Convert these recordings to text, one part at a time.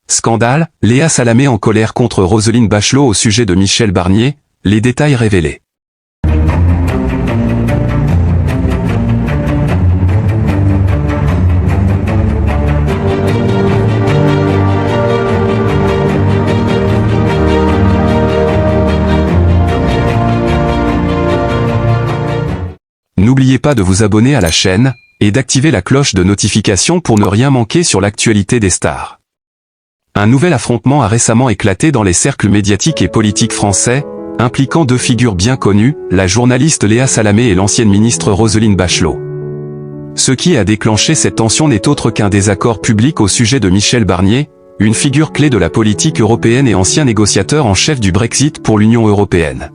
Scandale, Léa Salamé en colère contre Roselyne Bachelot au sujet de Michel Barnier, les détails révélés. N'oubliez pas de vous abonner à la chaîne, et d'activer la cloche de notification pour ne rien manquer sur l'actualité des stars. Un nouvel affrontement a récemment éclaté dans les cercles médiatiques et politiques français, impliquant deux figures bien connues, la journaliste Léa Salamé et l'ancienne ministre Roselyne Bachelot. Ce qui a déclenché cette tension n'est autre qu'un désaccord public au sujet de Michel Barnier, une figure clé de la politique européenne et ancien négociateur en chef du Brexit pour l'Union européenne.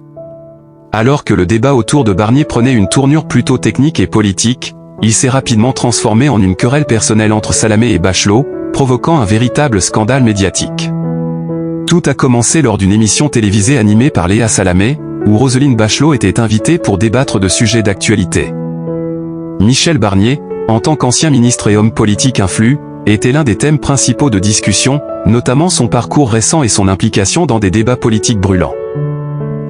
Alors que le débat autour de Barnier prenait une tournure plutôt technique et politique, il s'est rapidement transformé en une querelle personnelle entre Salamé et Bachelot, provoquant un véritable scandale médiatique. Tout a commencé lors d'une émission télévisée animée par Léa Salamé, où Roselyne Bachelot était invitée pour débattre de sujets d'actualité. Michel Barnier, en tant qu'ancien ministre et homme politique influent, était l'un des thèmes principaux de discussion, notamment son parcours récent et son implication dans des débats politiques brûlants.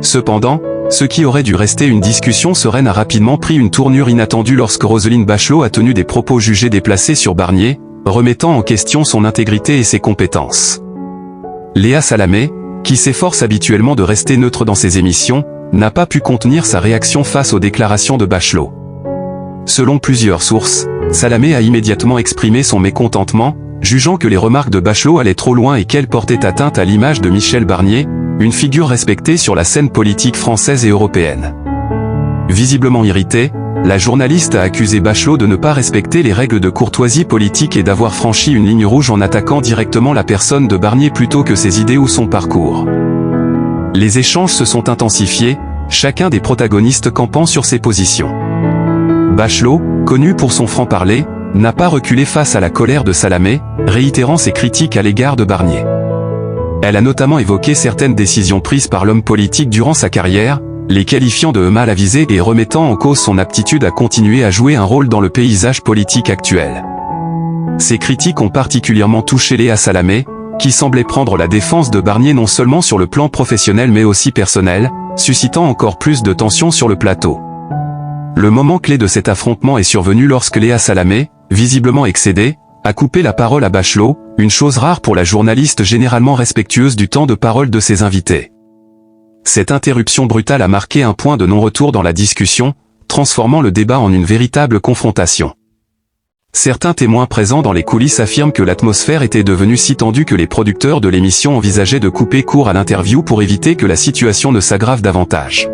Cependant, ce qui aurait dû rester une discussion sereine a rapidement pris une tournure inattendue lorsque Roselyne Bachelot a tenu des propos jugés déplacés sur Barnier, remettant en question son intégrité et ses compétences. Léa Salamé, qui s'efforce habituellement de rester neutre dans ses émissions, n'a pas pu contenir sa réaction face aux déclarations de Bachelot. Selon plusieurs sources, Salamé a immédiatement exprimé son mécontentement, jugeant que les remarques de Bachelot allaient trop loin et qu'elles portaient atteinte à l'image de Michel Barnier, une figure respectée sur la scène politique française et européenne. Visiblement irritée, la journaliste a accusé Bachelot de ne pas respecter les règles de courtoisie politique et d'avoir franchi une ligne rouge en attaquant directement la personne de Barnier plutôt que ses idées ou son parcours. Les échanges se sont intensifiés, chacun des protagonistes campant sur ses positions. Bachelot, connu pour son franc-parler, n'a pas reculé face à la colère de Salamé, réitérant ses critiques à l'égard de Barnier. Elle a notamment évoqué certaines décisions prises par l'homme politique durant sa carrière, les qualifiant de mal avisé et remettant en cause son aptitude à continuer à jouer un rôle dans le paysage politique actuel. Ces critiques ont particulièrement touché Léa Salamé, qui semblait prendre la défense de Barnier non seulement sur le plan professionnel mais aussi personnel, suscitant encore plus de tensions sur le plateau. Le moment clé de cet affrontement est survenu lorsque Léa Salamé, visiblement excédée, a coupé la parole à Bachelot, une chose rare pour la journaliste généralement respectueuse du temps de parole de ses invités. Cette interruption brutale a marqué un point de non-retour dans la discussion, transformant le débat en une véritable confrontation. Certains témoins présents dans les coulisses affirment que l'atmosphère était devenue si tendue que les producteurs de l'émission envisageaient de couper court à l'interview pour éviter que la situation ne s'aggrave davantage.